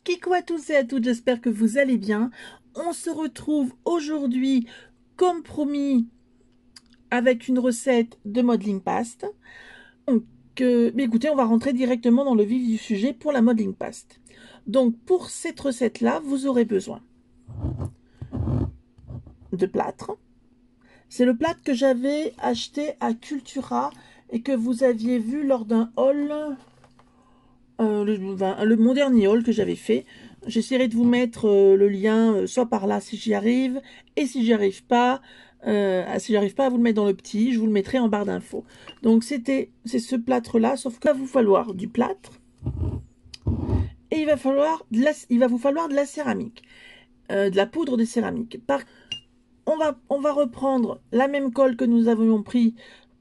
Kikou à tous et à toutes, j'espère que vous allez bien. On se retrouve aujourd'hui, comme promis, avec une recette de modeling paste. Donc, mais écoutez, on va rentrer directement dans le vif du sujet pour la modeling paste. Donc, pour cette recette-là, vous aurez besoin de plâtre. C'est le plâtre que j'avais acheté à Cultura et que vous aviez vu lors d'un haul, mon dernier haul que j'avais fait. J'essaierai de vous mettre le lien soit par là si j'y arrive, et si j'y arrive pas, à vous le mettre dans le petit, je vous le mettrai en barre d'infos. Donc c'est ce plâtre là, sauf qu'il va vous falloir du plâtre et il va vous falloir de la céramique, de la poudre de céramique. On va reprendre la même colle que nous avions pris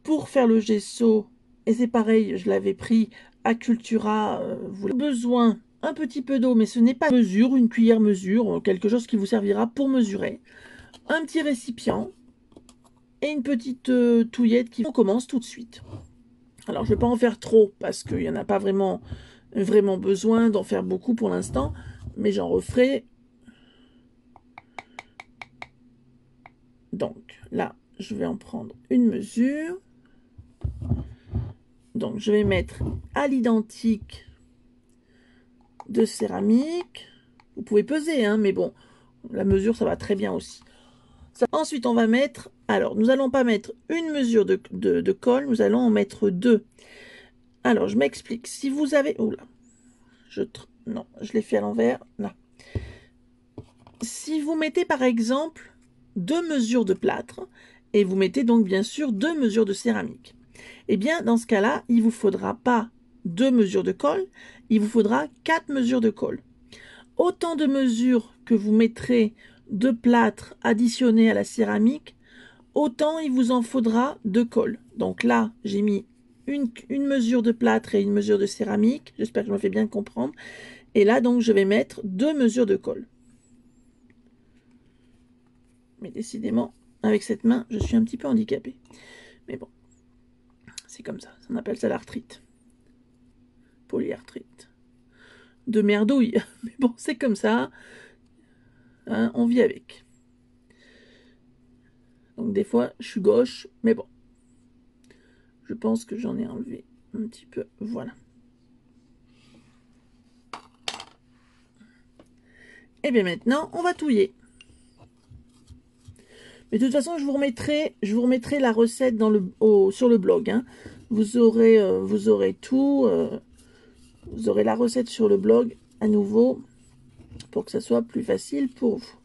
pour faire le gesso, et c'est pareil, je l'avais pris à Cultura. Vous avez besoin un petit peu d'eau, mais ce n'est pas mesure, une cuillère mesure, quelque chose qui vous servira pour mesurer. Un petit récipient et une petite touillette qui... On commence tout de suite. Alors, je ne vais pas en faire trop parce qu'il n'y en a pas vraiment besoin d'en faire beaucoup pour l'instant, mais j'en referai. Donc, là, je vais en prendre une mesure. Donc, je vais mettre à l'identique de céramique. Vous pouvez peser, hein, mais bon, la mesure, ça va très bien aussi. Ensuite, on va mettre... Alors, nous n'allons pas mettre une mesure de colle, nous allons en mettre deux. Alors, je m'explique. Si vous avez... Oh là, non, je l'ai fait à l'envers. Là. Si vous mettez, par exemple, deux mesures de plâtre, et vous mettez donc, bien sûr, deux mesures de céramique, eh bien, dans ce cas-là, il ne vous faudra pas deux mesures de colle, il vous faudra 4 mesures de colle. Autant de mesures que vous mettrez de plâtre additionné à la céramique, autant il vous en faudra de colle. Donc là, j'ai mis une mesure de plâtre et une mesure de céramique. J'espère que je me fais bien comprendre. Et là, donc, je vais mettre 2 mesures de colle. Mais décidément, avec cette main, je suis un petit peu handicapée. Mais bon, c'est comme ça. On appelle ça l'arthrite. Polyarthrite. De merdouille. Mais bon, c'est comme ça. Hein, on vit avec. Donc des fois, je suis gauche, mais bon. Je pense que j'en ai enlevé un petit peu. Voilà. Et bien maintenant, on va touiller. Mais de toute façon, je vous remettrai la recette sur le blog. Hein. Vous aurez tout. Vous aurez la recette sur le blog à nouveau pour que ça soit plus facile pour vous.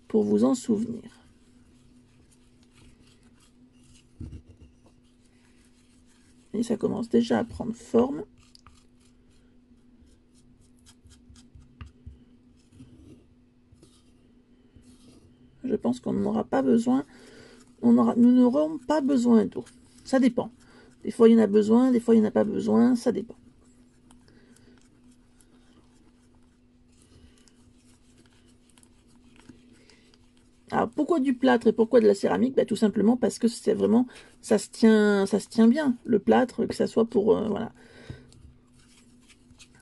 Pour vous en souvenir. Et ça commence déjà à prendre forme. Je pense qu'on n'aura pas besoin. Nous n'aurons pas besoin d'eau. Ça dépend. Des fois, il y en a besoin, des fois, il n'y en a pas besoin. Ça dépend. Alors, pourquoi du plâtre et pourquoi de la céramique? Tout simplement parce que c'est vraiment... Ça se tient bien, le plâtre, que ça soit pour... voilà.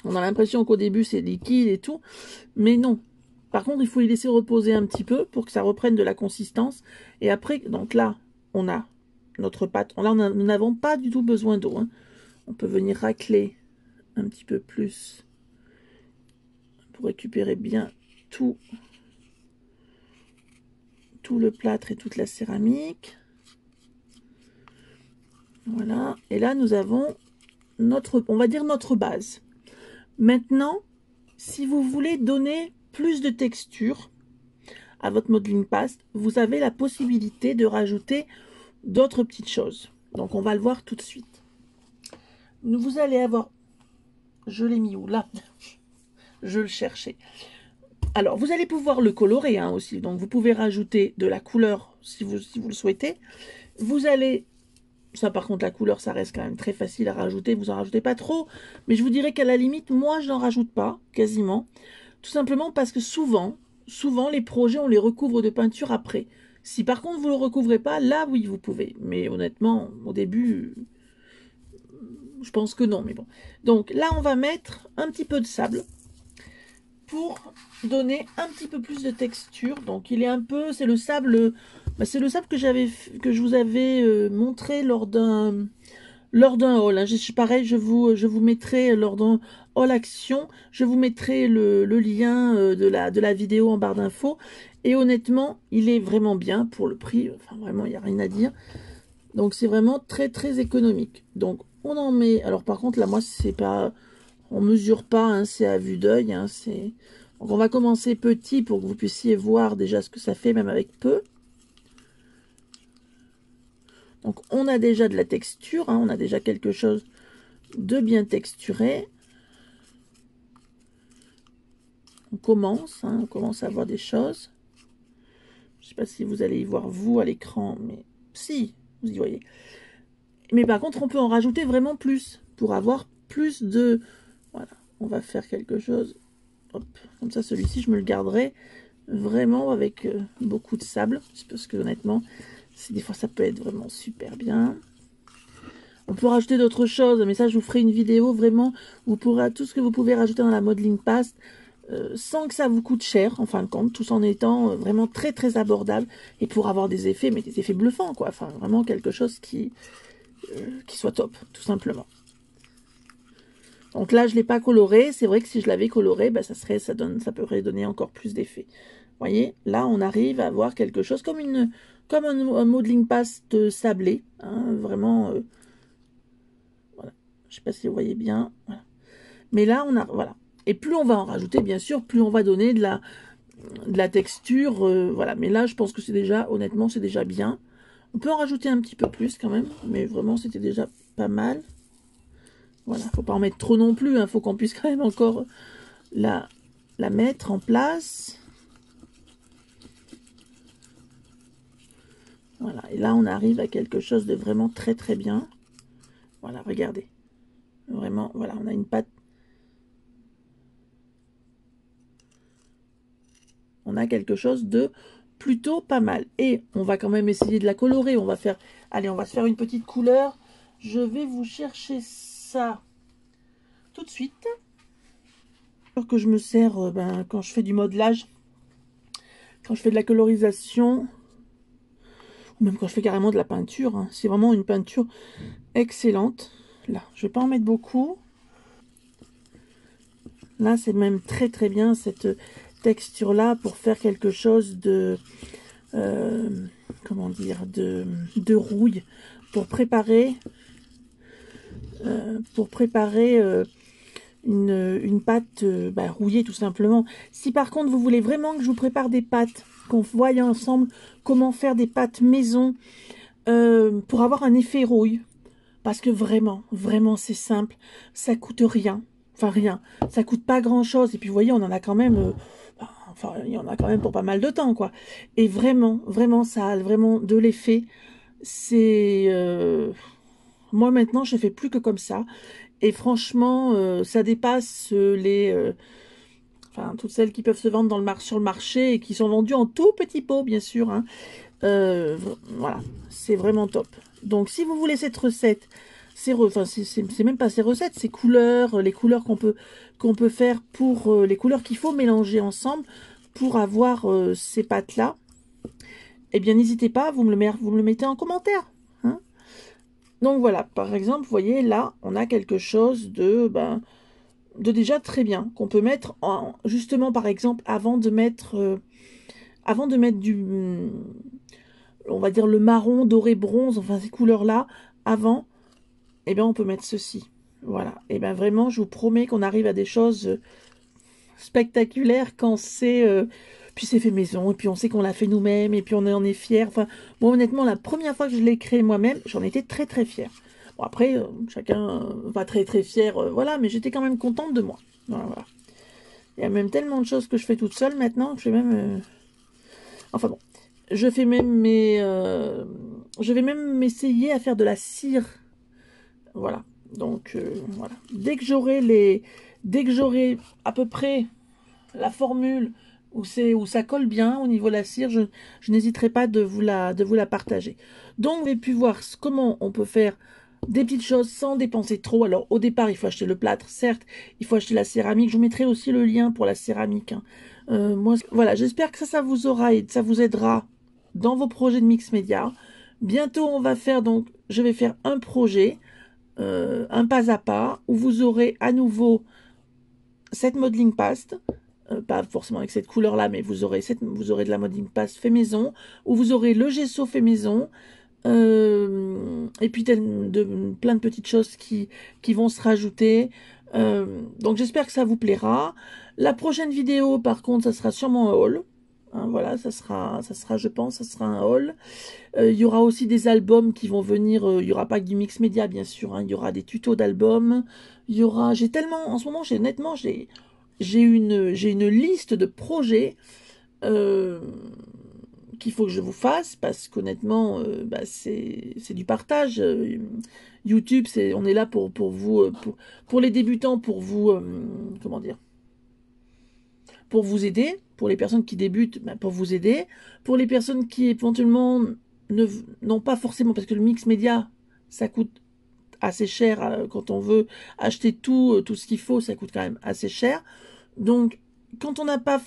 On a l'impression qu'au début, c'est liquide et tout. Mais non. Par contre, il faut y laisser reposer un petit peu pour que ça reprenne de la consistance. Et après, donc là, on a notre pâte. Là, nous n'avons pas du tout besoin d'eau. Hein. On peut venir racler un petit peu plus pour récupérer bien tout le plâtre et toute la céramique. Voilà. Et là, nous avons on va dire notre base. Maintenant, si vous voulez donner plus de texture à votre modeling paste, vous avez la possibilité de rajouter d'autres petites choses. Donc, on va le voir tout de suite. Vous allez avoir... Je l'ai mis où? Là. Je le cherchais. Alors, vous allez pouvoir le colorer hein, aussi. Donc, vous pouvez rajouter de la couleur si vous le souhaitez. Vous allez... Ça, par contre, la couleur, ça reste quand même très facile à rajouter. Vous en rajoutez pas trop. Mais je vous dirais qu'à la limite, moi, je n'en rajoute pas, quasiment. Tout simplement parce que souvent, les projets, on les recouvre de peinture après. Si par contre, vous ne le recouvrez pas, là, oui, vous pouvez. Mais honnêtement, au début, je pense que non, mais bon. Donc là, on va mettre un petit peu de sable pour donner un petit peu plus de texture. Donc il est un peu, c'est le sable, c'est le sable que je vous avais montré lors d'un haul. Hein. Pareil, je vous mettrai lors d'un haul action, je vous mettrai le lien de la vidéo en barre d'infos. Et honnêtement, il est vraiment bien pour le prix. Enfin, vraiment, il n'y a rien à dire. Donc, c'est vraiment très, très économique. Donc, on en met... Alors, par contre, là, moi, c'est pas... On mesure pas, hein, c'est à vue d'œil. Hein, donc, on va commencer petit pour que vous puissiez voir déjà ce que ça fait, même avec peu. Donc, on a déjà de la texture. Hein, on a déjà quelque chose de bien texturé. On commence à voir des choses. Je ne sais pas si vous allez y voir, vous, à l'écran, mais si, vous y voyez. Mais par contre, on peut en rajouter vraiment plus, pour avoir plus de... Voilà, on va faire quelque chose. Hop, comme ça, celui-ci, je me le garderai vraiment avec beaucoup de sable, parce que honnêtement, des fois, ça peut être vraiment super bien. On peut rajouter d'autres choses, mais ça, je vous ferai une vidéo vraiment où vous pourrez tout ce que vous pouvez rajouter dans la modeling paste, sans que ça vous coûte cher, en fin de compte, tout en étant vraiment très très abordable, et pour avoir des effets, mais des effets bluffants, quoi. Enfin, vraiment quelque chose qui soit top, tout simplement. Donc là, je ne l'ai pas coloré. C'est vrai que si je l'avais coloré, ça pourrait donner encore plus d'effets. Vous voyez, là, on arrive à avoir quelque chose comme un modeling paste sablé. Hein, vraiment, voilà. Je ne sais pas si vous voyez bien. Voilà. Mais là, voilà. Et plus on va en rajouter, bien sûr, plus on va donner de la texture. Voilà. Mais là, je pense que c'est déjà, honnêtement, c'est déjà bien. On peut en rajouter un petit peu plus quand même. Mais vraiment, c'était déjà pas mal. Voilà, faut pas en mettre trop non plus, hein, faut qu'on puisse quand même encore la mettre en place. Voilà, et là on arrive à quelque chose de vraiment très très bien. Voilà, regardez. Vraiment, voilà, on a une pâte. On a quelque chose de plutôt pas mal. Et on va quand même essayer de la colorer. On va faire, allez, on va se faire une petite couleur. Je vais vous chercher ça tout de suite. Que je me sers quand je fais du modelage, quand je fais de la colorisation, ou même quand je fais carrément de la peinture. Hein. C'est vraiment une peinture excellente. Là, je vais pas en mettre beaucoup. Là, c'est même très très bien cette texture là pour faire quelque chose de comment dire, de rouille pour préparer une pâte rouillée tout simplement. Si par contre vous voulez vraiment que je vous prépare des pâtes, qu'on voie ensemble comment faire des pâtes maison pour avoir un effet rouille, parce que vraiment, vraiment c'est simple, ça coûte rien, enfin rien, ça coûte pas grand chose, et puis vous voyez on en a quand même, enfin il y en a quand même pour pas mal de temps quoi, et vraiment, vraiment ça a vraiment de l'effet, c'est... moi maintenant je fais plus que comme ça, et franchement ça dépasse enfin toutes celles qui peuvent se vendre sur le marché et qui sont vendues en tout petits pots bien sûr, hein. Voilà, c'est vraiment top. Donc si vous voulez cette recette, c'est même pas ces recettes, ces couleurs, les couleurs qu'on peut faire pour les couleurs qu'il faut mélanger ensemble pour avoir ces pâtes là, eh bien n'hésitez pas, vous me le mettez en commentaire, hein. Donc voilà, par exemple, vous voyez là, on a quelque chose de déjà très bien qu'on peut mettre justement par exemple avant de mettre du on va dire le marron, doré, bronze, enfin ces couleurs-là, avant, eh bien on peut mettre ceci. Voilà. Et bien vraiment, je vous promets qu'on arrive à des choses spectaculaires quand c'est... puis c'est fait maison, et puis on sait qu'on l'a fait nous-mêmes, et puis on en est fiers. Enfin, moi honnêtement, la première fois que je l'ai créé moi-même, j'en étais très très fière. Bon après, chacun va très très fier, voilà, mais j'étais quand même contente de moi. Voilà, voilà. Il y a même tellement de choses que je fais toute seule maintenant, que je fais même... Enfin bon. Je fais même je vais même m'essayer à faire de la cire. Voilà. Donc voilà. Dès que j'aurai à peu près la formule où ça colle bien au niveau de la cire, je n'hésiterai pas de vous la partager. Donc vous avez pu voir comment on peut faire des petites choses sans dépenser trop. Alors au départ, il faut acheter le plâtre, certes, il faut acheter la céramique. Je vous mettrai aussi le lien pour la céramique, hein. Moi, voilà, j'espère que ça vous aura et ça vous aidera dans vos projets de mix média. Bientôt, on va faire donc, je vais faire un projet, un pas à pas, où vous aurez à nouveau cette modeling paste, pas forcément avec cette couleur-là, mais vous aurez de la modeling paste fait maison, où vous aurez le gesso fait maison, et puis plein de petites choses qui vont se rajouter. Donc j'espère que ça vous plaira. La prochaine vidéo, par contre, ça sera sûrement un haul. Hein, voilà, je pense, ça sera un haul. Il y aura aussi des albums qui vont venir. Il n'y aura pas que du mix média, bien sûr, hein. Il y aura des tutos d'albums. J'ai tellement, en ce moment, honnêtement, j'ai une liste de projets euh, qu'il faut que je vous fasse parce qu'honnêtement, bah, c'est du partage. YouTube, on est là pour vous, pour les débutants, pour vous, comment dire, pour vous aider. Pour les personnes qui débutent, bah, pour vous aider. Pour les personnes qui éventuellement n'ont pas forcément, parce que le mix média, ça coûte assez cher quand on veut acheter tout ce qu'il faut, ça coûte quand même assez cher. Donc, quand on n'a pas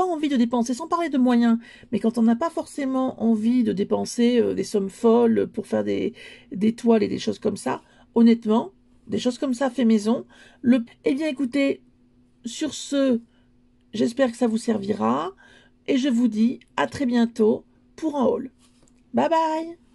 envie de dépenser, sans parler de moyens, mais quand on n'a pas forcément envie de dépenser des sommes folles pour faire des toiles et des choses comme ça, honnêtement, des choses comme ça fait maison. Eh bien, écoutez, sur ce, j'espère que ça vous servira et je vous dis à très bientôt pour un haul. Bye bye!